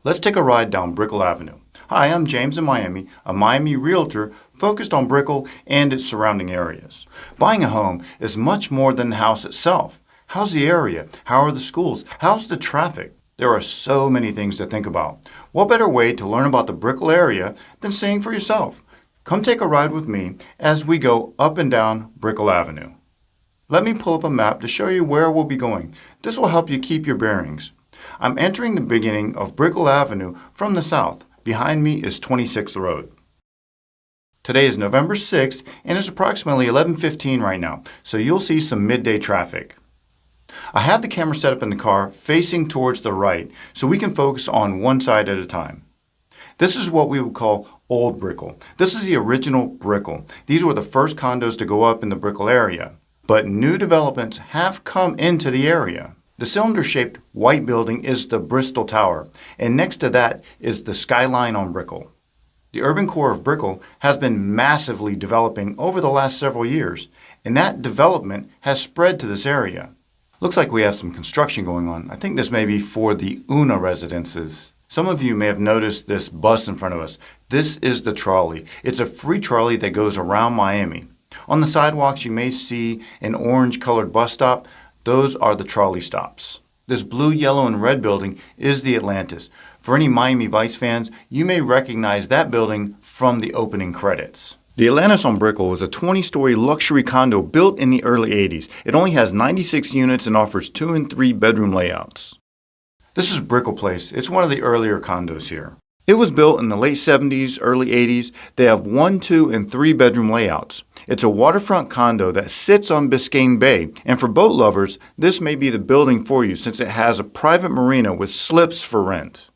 Let's take a ride down Brickell Avenue. Hi, I'm James in Miami, a Miami realtor focused on Brickell and its surrounding areas. Buying a home is much more than the house itself. How's the area? How are the schools? How's the traffic? There are so many things to think about. What better way to learn about the Brickell area than seeing for yourself? Come take a ride with me as we go up and down Brickell Avenue. Let me pull up a map to show you where we'll be going. This will help you keep your bearings. I'm entering the beginning of Brickell Avenue from the south. Behind me is 26th Road. Today is November 6th and it's approximately 11:15 right now, so you'll see some midday traffic. I have the camera set up in the car facing towards the right so we can focus on one side at a time. This is what we would call Old Brickell. This is the original Brickell. These were the first condos to go up in the Brickell area, but new developments have come into the area. The cylinder-shaped white building is the Bristol Tower, and next to that is the skyline on Brickell. The urban core of Brickell has been massively developing over the last several years, and that development has spread to this area. Looks like we have some construction going on. I think this may be for the Una Residences. Some of you may have noticed this bus in front of us. This is the trolley. It's a free trolley that goes around Miami. On the sidewalks, you may see an orange-colored bus stop. Those are the trolley stops. This blue, yellow, and red building is the Atlantis. For any Miami Vice fans, you may recognize that building from the opening credits. The Atlantis on Brickell was a 20-story luxury condo built in the early 80s. It only has 96 units and offers 2 and 3 bedroom layouts. This is Brickell Place. It's one of the earlier condos here. It was built in the late 70s, early 80s. They have 1, 2, and 3 bedroom layouts. It's a waterfront condo that sits on Biscayne Bay, and for boat lovers, this may be the building for you since it has a private marina with slips for rent.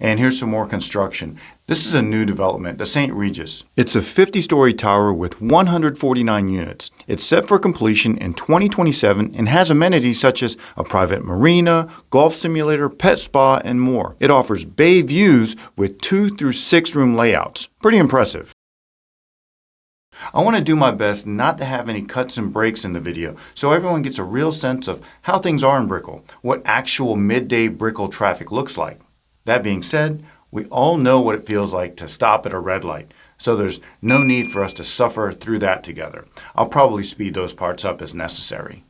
And here's some more construction. This is a new development, the St. Regis. It's a 50-story tower with 149 units. It's set for completion in 2027 and has amenities such as a private marina, golf simulator, pet spa, and more. It offers bay views with 2 through 6 room layouts. Pretty impressive. I want to do my best not to have any cuts and breaks in the video so everyone gets a real sense of how things are in Brickell, what actual midday Brickell traffic looks like. That being said, we all know what it feels like to stop at a red light, so there's no need for us to suffer through that together. I'll probably speed those parts up as necessary.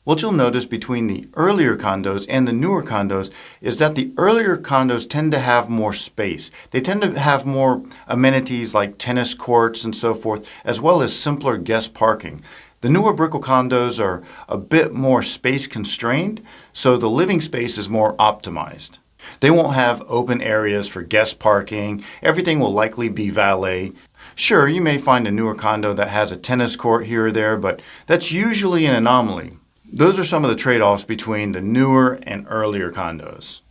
What you'll notice between the earlier condos and the newer condos is that the earlier condos tend to have more space. They tend to have more amenities like tennis courts and so forth, as well as simpler guest parking. The newer Brickell condos are a bit more space constrained, so the living space is more optimized. They won't have open areas for guest parking. Everything will likely be valet. Sure, you may find a newer condo that has a tennis court here or there, but that's usually an anomaly. Those are some of the trade-offs between the newer and earlier condos.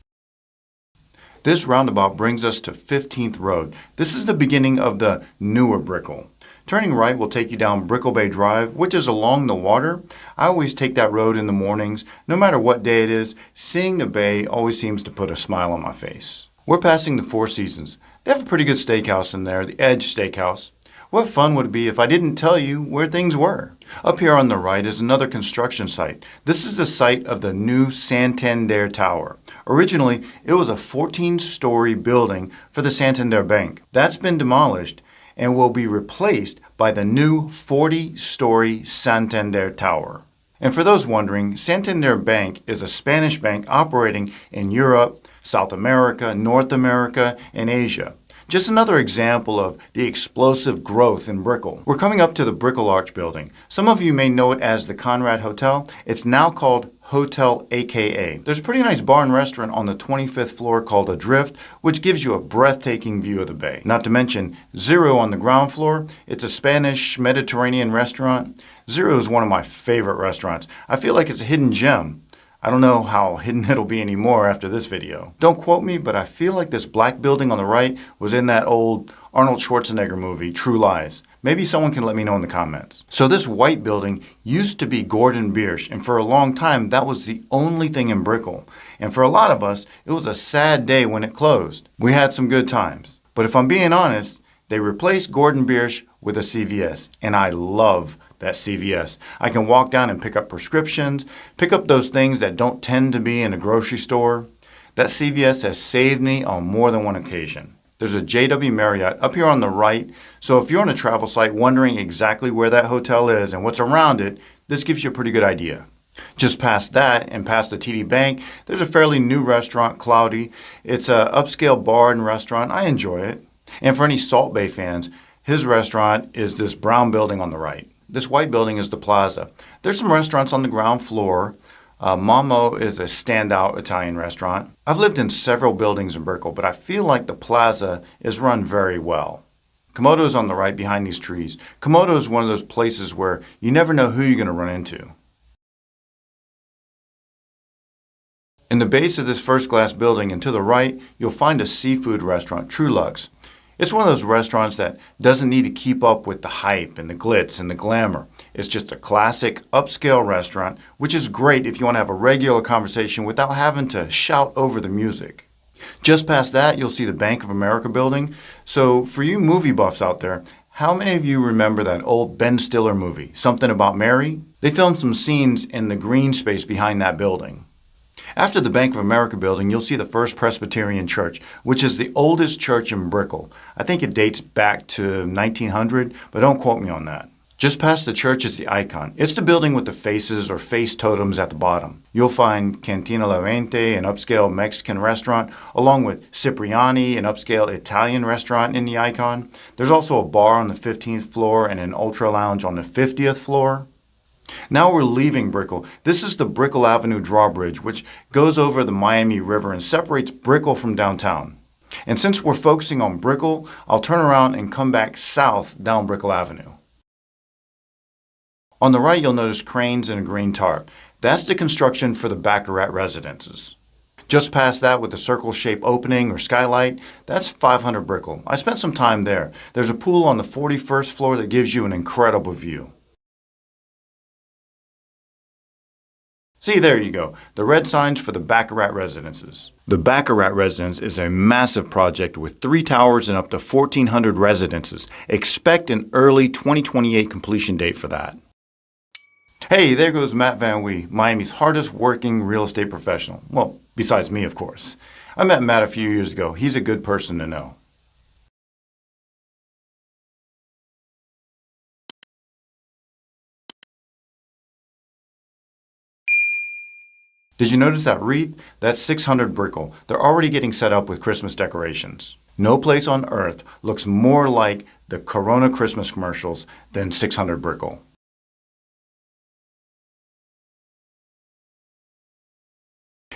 This roundabout brings us to 15th Road. This is the beginning of the newer Brickell. Turning right will take you down Brickell Bay Drive, which is along the water. I always take that road in the mornings. No matter what day it is, seeing the bay always seems to put a smile on my face. We're passing the Four Seasons. They have a pretty good steakhouse in there, the Edge Steakhouse. What fun would it be if I didn't tell you where things were? Up here on the right is another construction site. This is the site of the new Santander Tower. Originally, it was a 14-story building for the Santander Bank. That's been demolished and will be replaced by the new 40-story Santander Tower. And for those wondering, Santander Bank is a Spanish bank operating in Europe, South America, North America, and Asia. Just another example of the explosive growth in Brickell. We're coming up to the Brickell Arch building. Some of you may know it as the Conrad Hotel. It's now called Hotel AKA. There's a pretty nice bar and restaurant on the 25th floor called Adrift, which gives you a breathtaking view of the bay. Not to mention Zeru on the ground floor. It's a Spanish Mediterranean restaurant. Zeru is one of my favorite restaurants. I feel like it's a hidden gem. I don't know how hidden it'll be anymore after this video. Don't quote me, but I feel like this black building on the right was in that old Arnold Schwarzenegger movie, True Lies. Maybe someone can let me know in the comments. So this white building used to be Gordon Biersch, and for a long time that was the only thing in Brickell. And for a lot of us, it was a sad day when it closed. We had some good times. But if I'm being honest, they replaced Gordon Biersch with a CVS, and I love That's CVS. I can walk down and pick up prescriptions, pick up those things that don't tend to be in a grocery store. That CVS has saved me on more than one occasion. There's a JW Marriott up here on the right, so if you're on a travel site wondering exactly where that hotel is and what's around it, this gives you a pretty good idea. Just past that and past the TD Bank, there's a fairly new restaurant, Cloudy. It's an upscale bar and restaurant. I enjoy it. And for any Salt Bay fans, his restaurant is this brown building on the right. This white building is the Plaza. There's some restaurants on the ground floor. Momo is a standout Italian restaurant. I've lived in several buildings in Brickell, but I feel like the Plaza is run very well. Komodo is on the right behind these trees. Komodo is one of those places where you never know who you're going to run into. In the base of this first glass building and to the right, you'll find a seafood restaurant, Truluck. It's one of those restaurants that doesn't need to keep up with the hype and the glitz and the glamour. It's just a classic upscale restaurant, which is great if you want to have a regular conversation without having to shout over the music. Just past that, you'll see the Bank of America building. So for you movie buffs out there, how many of you remember that old Ben Stiller movie, Something About Mary? They filmed some scenes in the green space behind that building. After the Bank of America building, you'll see the First Presbyterian Church, which is the oldest church in Brickell. I think it dates back to 1900, but don't quote me on that. Just past the church is the Icon. It's the building with the faces or face totems at the bottom. You'll find Cantina La Vente, an upscale Mexican restaurant, along with Cipriani, an upscale Italian restaurant in the Icon. There's also a bar on the 15th floor and an ultra lounge on the 50th floor. Now we're leaving Brickell. This is the Brickell Avenue drawbridge, which goes over the Miami River and separates Brickell from downtown. And since we're focusing on Brickell, I'll turn around and come back south down Brickell Avenue. On the right, you'll notice cranes and a green tarp. That's the construction for the Baccarat Residences. Just past that with the circle-shaped opening or skylight, that's 500 Brickell. I spent some time there. There's a pool on the 41st floor that gives you an incredible view. See, there you go, the red signs for the Baccarat Residences. The Baccarat Residence is a massive project with 3 towers and up to 1,400 residences. Expect an early 2028 completion date for that. Hey, there goes Matt Van Wee, Miami's hardest working real estate professional. Well, besides me, of course. I met Matt a few years ago. He's a good person to know. Did you notice that wreath? That's 600 Brickell. They're already getting set up with Christmas decorations. No place on earth looks more like the Corona Christmas commercials than 600 Brickell.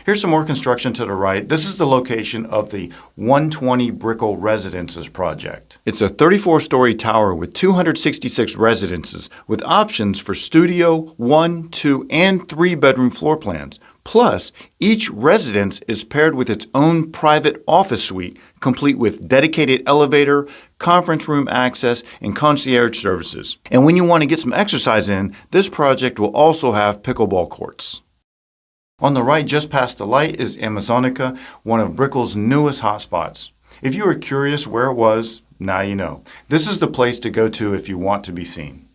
Here's some more construction to the right. This is the location of the 120 Brickell Residences project. It's a 34-story tower with 266 residences with options for studio, 1, 2, and 3-bedroom floor plans. Plus, each residence is paired with its own private office suite, complete with dedicated elevator, conference room access, and concierge services. And when you want to get some exercise in, this project will also have pickleball courts. On the right, just past the light, is Amazonica, one of Brickell's newest hotspots. If you were curious where it was, now you know. This is the place to go to if you want to be seen.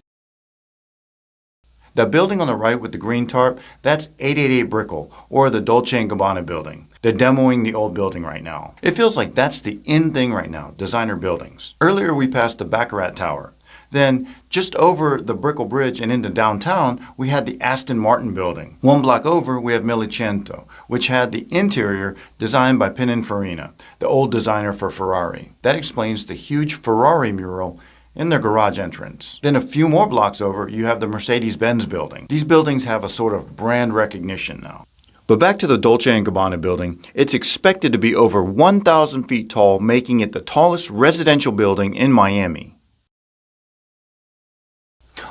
That building on the right with the green tarp, that's 888 Brickell, or the Dolce & Gabbana building. They're demoing the old building right now. It feels like that's the in thing right now, designer buildings. Earlier we passed the Baccarat Tower. Then, just over the Brickell Bridge and into downtown, we had the Aston Martin building. One block over, we have Millicento, which had the interior designed by Pininfarina, the old designer for Ferrari. That explains the huge Ferrari mural in their garage entrance. Then a few more blocks over, you have the Mercedes-Benz building. These buildings have a sort of brand recognition now. But back to the Dolce & Gabbana building, it's expected to be over 1,000 feet tall, making it the tallest residential building in Miami.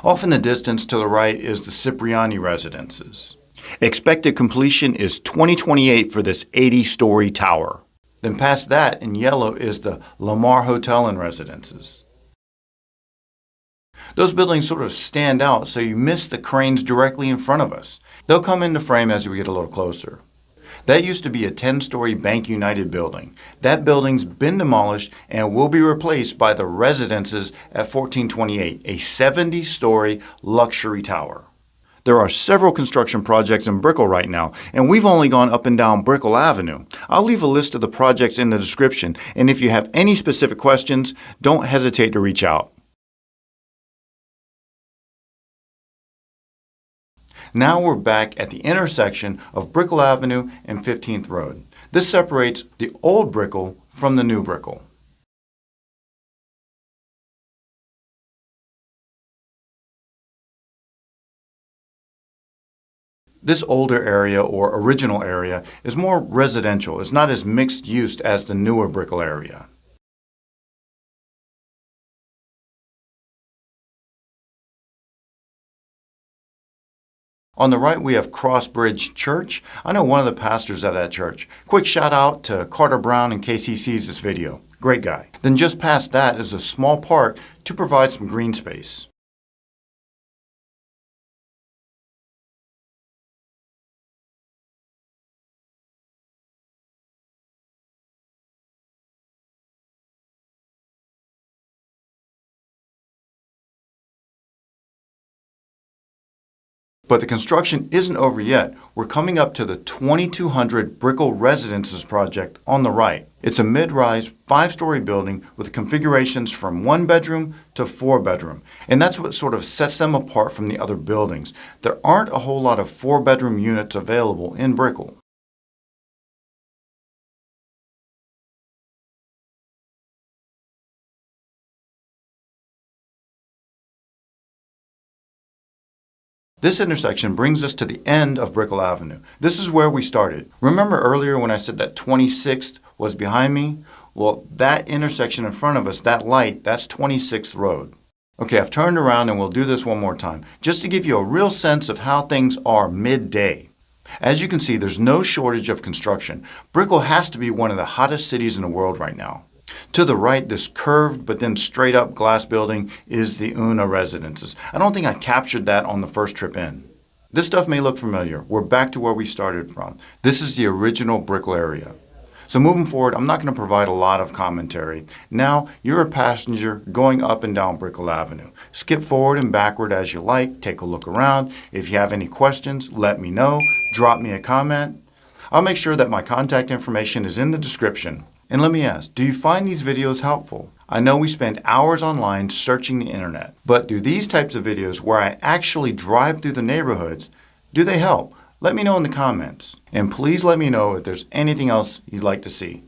Off in the distance to the right is the Cipriani Residences. Expected completion is 2028 for this 80-story tower. Then past that, in yellow, is the Lamar Hotel and Residences. Those buildings sort of stand out, so you miss the cranes directly in front of us. They'll come into frame as we get a little closer. That used to be a 10-story Bank United building. That building's been demolished and will be replaced by the Residences at 1428, a 70-story luxury tower. There are several construction projects in Brickell right now, and we've only gone up and down Brickell Avenue. I'll leave a list of the projects in the description, and if you have any specific questions, don't hesitate to reach out. Now we're back at the intersection of Brickell Avenue and 15th Road. This separates the old Brickell from the new Brickell. This older area, or original area, is more residential. It's not as mixed use as the newer Brickell area. On the right, we have Crossbridge Church. I know one of the pastors at that church. Quick shout out to Carter Brown in case he sees this video. Great guy. Then just past that is a small park to provide some green space. But the construction isn't over yet. We're coming up to the 2200 Brickell Residences project on the right. It's a mid-rise, 5-story building with configurations from 1-bedroom to 4-bedroom. And that's what sort of sets them apart from the other buildings. There aren't a whole lot of 4-bedroom units available in Brickell. This intersection brings us to the end of Brickell Avenue. This is where we started. Remember earlier when I said that 26th was behind me? Well, that intersection in front of us, that light, that's 26th Road. Okay, I've turned around and we'll do this one more time, just to give you a real sense of how things are midday. As you can see, there's no shortage of construction. Brickell has to be one of the hottest cities in the world right now. To the right, this curved but then straight up glass building is the Una Residences. I don't think I captured that on the first trip in. This stuff may look familiar. We're back to where we started from. This is the original Brickell area. So moving forward, I'm not going to provide a lot of commentary. Now, you're a passenger going up and down Brickell Avenue. Skip forward and backward as you like. Take a look around. If you have any questions, let me know. Drop me a comment. I'll make sure that my contact information is in the description. And let me ask, do you find these videos helpful? I know we spend hours online searching the internet, but do these types of videos where I actually drive through the neighborhoods, do they help? Let me know in the comments. And please let me know if there's anything else you'd like to see.